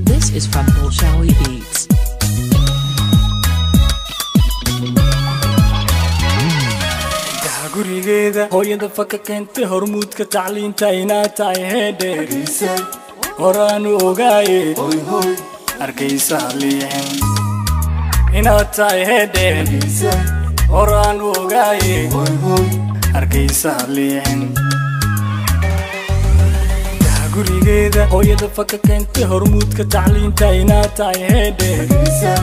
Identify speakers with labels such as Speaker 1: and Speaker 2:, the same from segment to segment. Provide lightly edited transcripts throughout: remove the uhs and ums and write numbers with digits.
Speaker 1: This is from Bolshawi Beats.
Speaker 2: gurigeeda hooyada faka keentay hormuudka tacliinta inaad tahay heedheeriisay horaanu ogaaye arkaysaa liixin inaad tahay heedheeriisay horaanu ogaaye arkaysaa liixin gurigeeda hooyada faka keentay hormuudka tacliinta inaad tahay heedheeriisay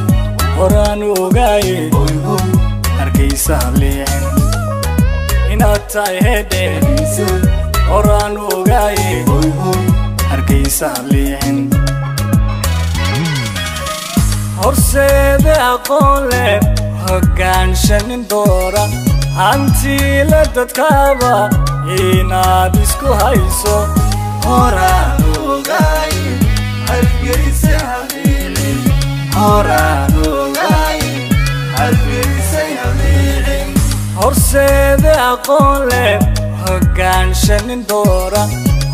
Speaker 2: horaanu ogaaye arkaysaa liixin inaad tahay heedheeriisay horaanu ogaaye arkaysaa liixin horseeda aqoon leh hoggaanshanin doora hantiila dadkaaba inaad isku hayso horaanu ogaaye hargeysay haliilin horaanu ogaaye hargeysay haliilin horseeda aqoon leh hoggaanshanin doora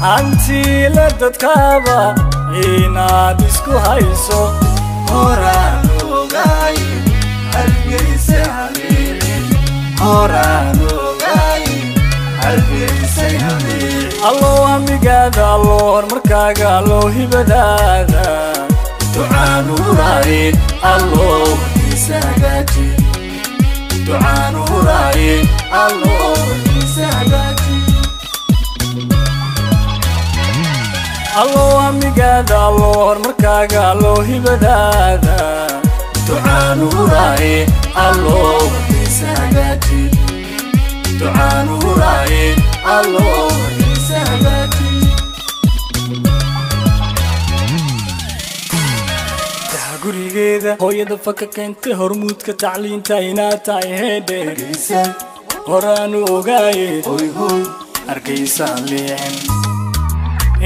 Speaker 2: hantiila dadkaaba inaad isku hayso horaanu ogaaye hargeysay haliilin horaanu ogaaye hargeysay haliilin allow hamigaada allow horumarkaaga allow hibadaada ducaanu huraaye allow isa hagaaji ducaanu huraaye allow isa hagaaji allow hamigaada allow horumarkaaga allow hibadaada ducaanu huraaye allow isa hagaaji ducaanu huraaye allow isa hagaaji gurigeeda hooyada faka keentay hormuudka tacliinta inaad tahay heedheeriisay horaanu ogaaye arkaysaa liixin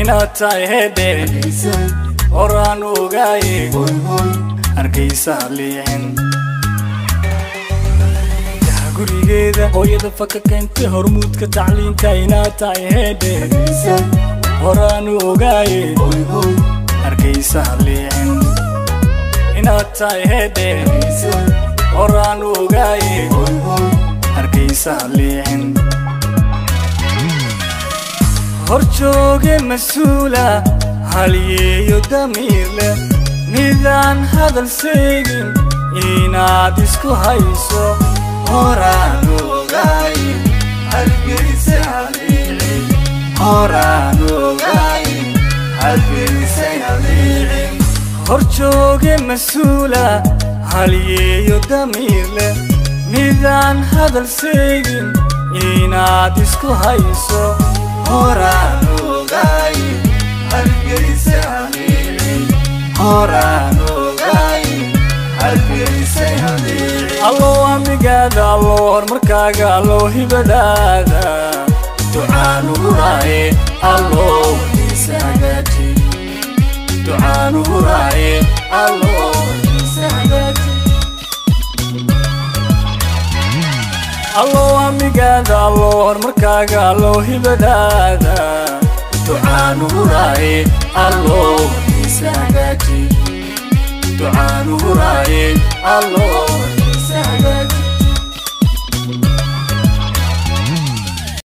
Speaker 2: inaad tahay heedheeriisay horaanu ogaaye arkaysaa liixin gurigeeda hooyada faka keentay hormuudka tacliinta inaad tahay heedheeriisay horaanu ogaaye arkaysaa liixin inaad tahay heedheeriisay horaanu ogaaye arkaysaa liixin horjooge mas-uula haliyeeyo damiir leh midaan hadal seegin inaad isku hayso horaanu ogaaye hargeysay haliilin horaanu ogaaye hargeysay haliilin horjooge mas-uula haliyeeyo damiir leh midaan hadal seegin inaad isku hayso horaanu ogaaye hargeysay haliilin horaanu ogaaye hargeysay haliilin allow hamigaada allow horumarkaaga allow hibadaada ducaanu huraaye allow isa hagaaji ducaanu huraaye allow isa hagaaji allow hamigaada allow horumarkaaga allow hibadaada ducaanu huraaye allow isa hagaaji ducaanu huraaye allow